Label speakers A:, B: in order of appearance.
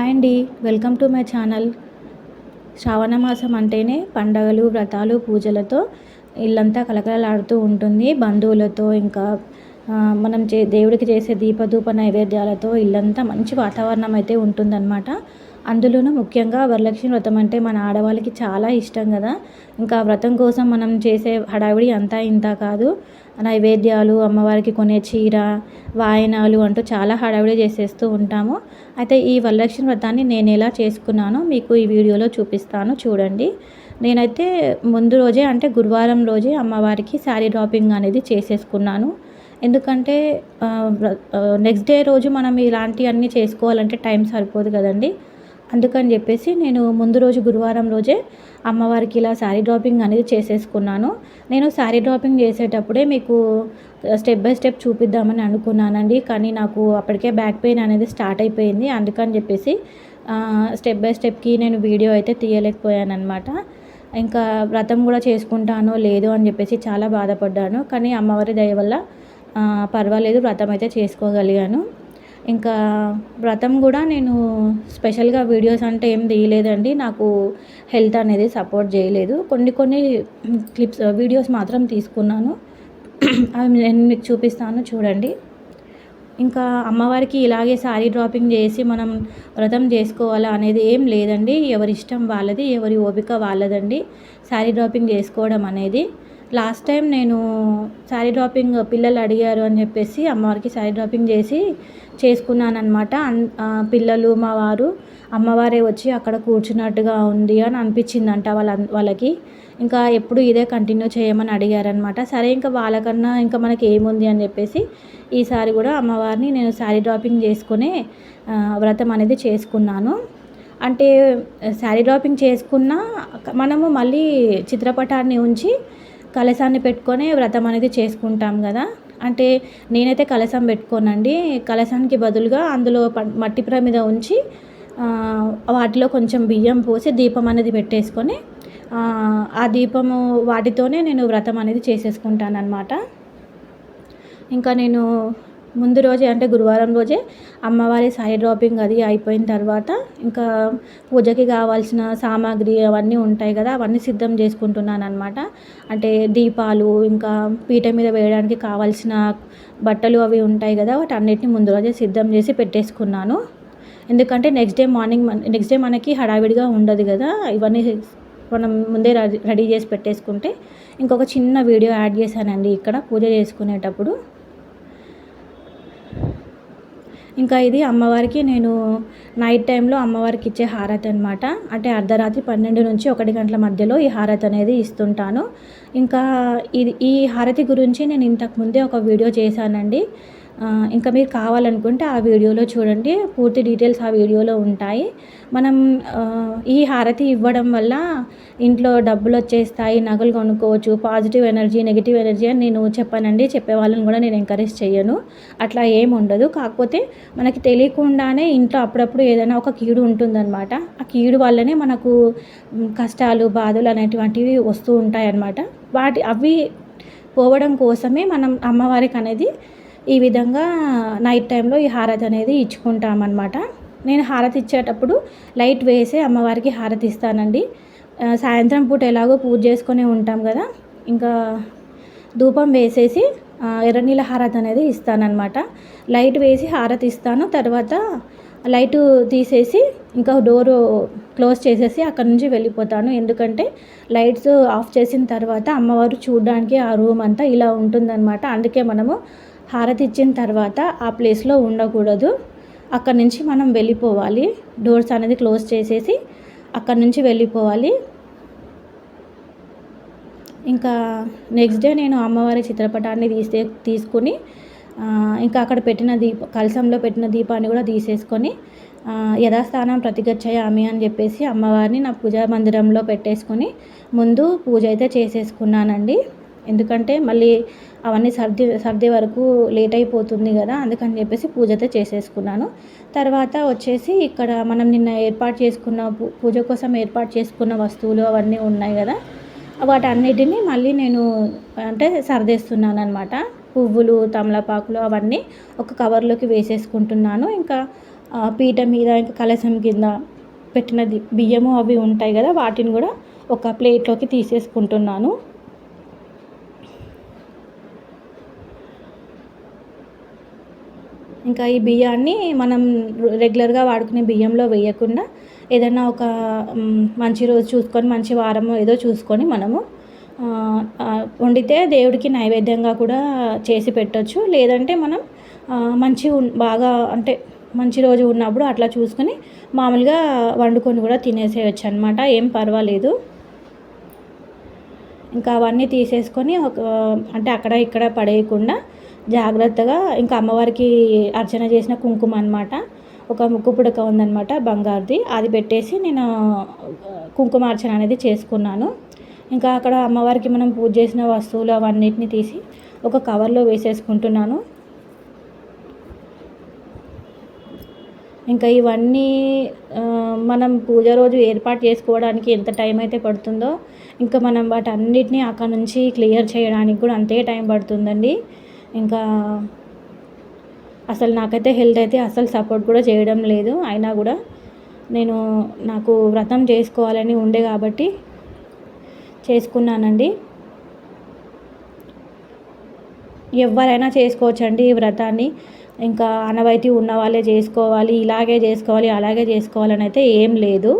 A: Hi అండి. Welcome to my channel. శ్రావణ మాసం అంటేనే పండగలు, వ్రతాలు, పూజలతో ఇల్లంతా కలకలలాడుతూ ఉంటుంది. బంధువులతో ఇంకా మనం దేవుడికి చేసే దీపధూప నైవేద్యాలతో ఇల్లంతా మంచి వాతావరణం అయితే ఉంటుందన్నమాట. అందులోనూ ముఖ్యంగా వరలక్ష్మి వ్రతం అంటే మన ఆడవాళ్ళకి చాలా ఇష్టం కదా. ఇంకా వ్రతం కోసం మనం చేసే హడావిడి అంతా ఇంత కాదు. నైవేద్యాలు, అమ్మవారికి కొనే చీర, వాయనాలు అంటూ చాలా హడావిడి చేసేస్తూ ఉంటాము. అయితే ఈ వరలక్ష్మి వ్రతాన్ని నేను ఎలా చేసుకున్నానో మీకు ఈ వీడియోలో చూపిస్తాను, చూడండి. నేనైతే ముందు రోజే అంటే గురువారం రోజే అమ్మవారికి శారీ డ్రాపింగ్ అనేది చేసేసుకున్నాను. ఎందుకంటే నెక్స్ట్ డే రోజు మనం ఇలాంటివన్నీ చేసుకోవాలంటే టైం సరిపోదు కదండి. అందుకని చెప్పేసి నేను ముందు రోజు గురువారం రోజే అమ్మవారికి ఇలా శారీ డ్రాపింగ్ అనేది చేసేసుకున్నాను. నేను శారీ డ్రాపింగ్ చేసేటప్పుడే మీకు స్టెప్ బై స్టెప్ చూపిద్దామని అనుకున్నానండి. కానీ నాకు అప్పటికే బ్యాక్ పెయిన్ అనేది స్టార్ట్ అయిపోయింది. అందుకని చెప్పేసి స్టెప్ బై స్టెప్కి నేను వీడియో అయితే తీయలేకపోయాను అనమాట. ఇంకా వ్రతం కూడా చేసుకుంటానో లేదో అని చెప్పేసి చాలా బాధపడ్డాను. కానీ అమ్మవారి దయ వల్ల పర్వాలేదు, వ్రతం అయితే చేసుకోగలిగాను. ఇంకా వ్రతం కూడా నేను స్పెషల్గా వీడియోస్ అంటే ఏం తీయలేదండి. నాకు హెల్త్ అనేది సపోర్ట్ చేయలేదు. కొన్ని క్లిప్స్ వీడియోస్ మాత్రం తీసుకున్నాను. అవి నేను మీకు చూపిస్తాను, చూడండి. ఇంకా అమ్మవారికి ఇలాగే శారీ డ్రాపింగ్ చేసి మనం వ్రతం చేసుకోవాలా అనేది ఏం లేదండి. ఎవరి ఇష్టం వాళ్ళది, ఎవరి ఓపిక వాళ్ళదండి శారీ డ్రాపింగ్ చేసుకోవడం అనేది. లాస్ట్ టైం నేను శారీ డ్రాపింగ్ పిల్లలు అడిగారు అని చెప్పేసి అమ్మవారికి శారీ డ్రాపింగ్ చేసి చేసుకున్నానమాట. పిల్లలు, మా వారు, అమ్మవారే వచ్చి అక్కడ కూర్చున్నట్టుగా ఉంది అని అనిపించిందంట వాళ్ళకి. ఇంకా ఎప్పుడు ఇదే కంటిన్యూ చేయమని అడిగారనమాట. సరే ఇంకా వాళ్ళకన్నా ఇంకా మనకి ఏముంది అని చెప్పేసి ఈసారి కూడా అమ్మవారిని నేను శారీ డ్రాపింగ్ చేసుకునే వ్రతం అనేది చేసుకున్నాను. అంటే శారీ డ్రాపింగ్ చేసుకున్న మనము మళ్ళీ చిత్రపటాన్ని ఉంచి కలశాన్ని పెట్టుకొని వ్రతం అనేది చేసుకుంటాం కదా. అంటే నేనైతే కలశం పెట్టుకోనండి. కలశానికి బదులుగా అందులో మట్టి ప్రమిద ఉంచి వాటిలో కొంచెం బియ్యం పోసి దీపం అనేది పెట్టేసుకొని ఆ దీపము వాటితోనే నేను వ్రతం అనేది చేసేసుకుంటాను అనమాట. ఇంకా నేను ముందు రోజే అంటే గురువారం రోజే అమ్మవారి శారీ డ్రాపింగ్ అది అయిపోయిన తర్వాత ఇంకా పూజకి కావాల్సిన సామాగ్రి అవన్నీ ఉంటాయి కదా, అవన్నీ సిద్ధం చేసుకుంటున్నాను అనమాట. అంటే దీపాలు, ఇంకా పీట మీద వేయడానికి కావాల్సిన బట్టలు అవి ఉంటాయి కదా, వాటన్నిటిని ముందు రోజే సిద్ధం చేసి పెట్టేసుకున్నాను. ఎందుకంటే నెక్స్ట్ డే మనకి హడావిడిగా ఉండదు కదా. ఇవన్నీ మనం ముందే రెడీ చేసి పెట్టేసుకుంటే. ఇంకొక చిన్న వీడియో యాడ్ చేశానండి ఇక్కడ పూజ చేసుకునేటప్పుడు. ఇంకా ఇది అమ్మవారికి నేను నైట్ టైంలో అమ్మవారికి ఇచ్చే హారతి అనమాట. అంటే అర్ధరాత్రి 12 నుంచి 1 గంటల మధ్యలో ఈ హారతి అనేది ఇస్తుంటాను. ఇంకా ఈ హారతి గురించి నేను ఇంతకుముందే ఒక వీడియో చేశానండి. ఇంకా మీరు కావాలనుకుంటే ఆ వీడియోలో చూడండి, పూర్తి డీటెయిల్స్ ఆ వీడియోలో ఉంటాయి. మనం ఈ హారతి ఇవ్వడం వల్ల ఇంట్లో డబ్బులు వచ్చేస్తాయి, నగలు కొనుక్కోవచ్చు, పాజిటివ్ ఎనర్జీ, నెగిటివ్ ఎనర్జీ అని నేను చెప్పానండి. చెప్పే వాళ్ళని కూడా నేను ఎంకరేజ్ చేయను, అట్లా ఏం ఉండదు. కాకపోతే మనకి తెలియకుండానే ఇంట్లో అప్పుడప్పుడు ఏదైనా ఒక కీడు ఉంటుందన్నమాట. ఆ కీడు వల్లనే మనకు కష్టాలు, బాధలు అనేటువంటివి వస్తూ ఉంటాయి అన్నమాట. అవి పోవడం కోసమే మనం అమ్మవారికి అనేది ఈ విధంగా నైట్ టైంలో ఈ హారతి అనేది ఇచ్చుకుంటామన్నమాట. నేను హారతి ఇచ్చేటప్పుడు లైట్ వేసే అమ్మవారికి హారతి ఇస్తానండి. సాయంత్రం పూట ఎలాగో పూజ చేసుకొని ఉంటాం కదా, ఇంకా ధూపం వేసేసి ఎర్రనీళ్ళ హారతి అనేది ఇస్తానన్నమాట. లైట్ వేసి హారతి ఇస్తాను, తర్వాత లైటు తీసేసి ఇంకా డోరు క్లోజ్ చేసేసి అక్కడి నుంచి వెళ్ళిపోతాను. ఎందుకంటే లైట్స్ ఆఫ్ చేసిన తర్వాత అమ్మవారు చూడడానికి ఆ రూమ్ అంతా ఇలా ఉంటుందన్నమాట. అందుకే మనము హారతి ఇచ్చిన తర్వాత ఆ ప్లేస్లో ఉండకూడదు, అక్కడి నుంచి మనం వెళ్ళిపోవాలి. డోర్స్ అనేది క్లోజ్ చేసేసి అక్కడి నుంచి వెళ్ళిపోవాలి. ఇంకా నెక్స్ట్ డే నేను అమ్మవారి చిత్రపటాన్ని తీసుకుని ఇంకా అక్కడ పెట్టిన కలశంలో పెట్టిన దీపాన్ని కూడా తీసేసుకొని యథాస్థానం ప్రతిగచ్చయామి అని చెప్పేసి అమ్మవారిని నా పూజా మందిరంలో పెట్టేసుకొని ముందు పూజ అయితే చేసేసుకున్నానండి. ఎందుకంటే మళ్ళీ అవన్నీ సర్ది వరకు లేట్ అయిపోతుంది కదా, అందుకని చెప్పేసి పూజ అయితే చేసేసుకున్నాను. తర్వాత వచ్చేసి ఇక్కడ మనం నిన్న ఏర్పాటు చేసుకున్న పూజ కోసం ఏర్పాటు చేసుకున్న వస్తువులు అవన్నీ ఉన్నాయి కదా, వాటన్నిటిని మళ్ళీ నేను అంటే సర్దేస్తున్నాను అనమాట. పువ్వులు, తమలపాకులు అవన్నీ ఒక కవర్లోకి వేసేసుకుంటున్నాను. ఇంకా పీట మీద ఇంకా కలశం కింద పెట్టినది బియ్యము అవి ఉంటాయి కదా, వాటిని కూడా ఒక ప్లేట్లోకి తీసేసుకుంటున్నాను. ఇంకా ఈ బియ్యాన్ని మనం రెగ్యులర్గా వాడుకునే బియ్యంలో వేయకుండా ఏదైనా ఒక మంచి రోజు చూసుకొని, మంచి వారం ఏదో చూసుకొని మనము వండితే దేవుడికి నైవేద్యంగా కూడా చేసి పెట్టొచ్చు. లేదంటే మనం బాగా అంటే మంచి రోజు ఉన్నప్పుడు అట్లా చూసుకొని మామూలుగా వండుకొని కూడా తినేసేయచ్చు అనమాట, ఏం పర్వాలేదు. ఇంకా అవన్నీ తీసేసుకొని అంటే అక్కడ ఇక్కడ పడేయకుండా జాగ్రత్తగా ఇంకా అమ్మవారికి అర్చన చేసిన కుంకుమ అనమాట, ఒక ముక్కు పుడక ఉందనమాట బంగారుది, అది పెట్టేసి నేను కుంకుమార్చన అనేది చేసుకున్నాను. ఇంకా అక్కడ అమ్మవారికి మనం పూజ చేసిన వస్తువులు అవన్నిటిని తీసి ఒక కవర్లో వేసేసుకుంటున్నాను. ఇంకా ఇవన్నీ మనం పూజ రోజు ఏర్పాటు చేసుకోవడానికి ఎంత టైం అయితే పడుతుందో, ఇంకా మనం వాటన్నిటిని అక్కడ నుంచి క్లియర్ చేయడానికి కూడా అంతే టైం పడుతుందండి. ఇంకా అసలు నాకైతే హెల్త్ అయితే అసలు సపోర్ట్ కూడా చేయడం లేదు. అయినా కూడా నాకు వ్రతం చేసుకోవాలని ఉండే కాబట్టి చేసుకున్నానండి. ఎవరైనా చేసుకోవచ్చండి ఈ వ్రతాన్ని. ఇంకా ఆనవాయితీ ఉన్న వాళ్ళే చేసుకోవాలి, ఇలాగే చేసుకోవాలి అలాగే చేసుకోవాలని అయితే ఏం లేదు.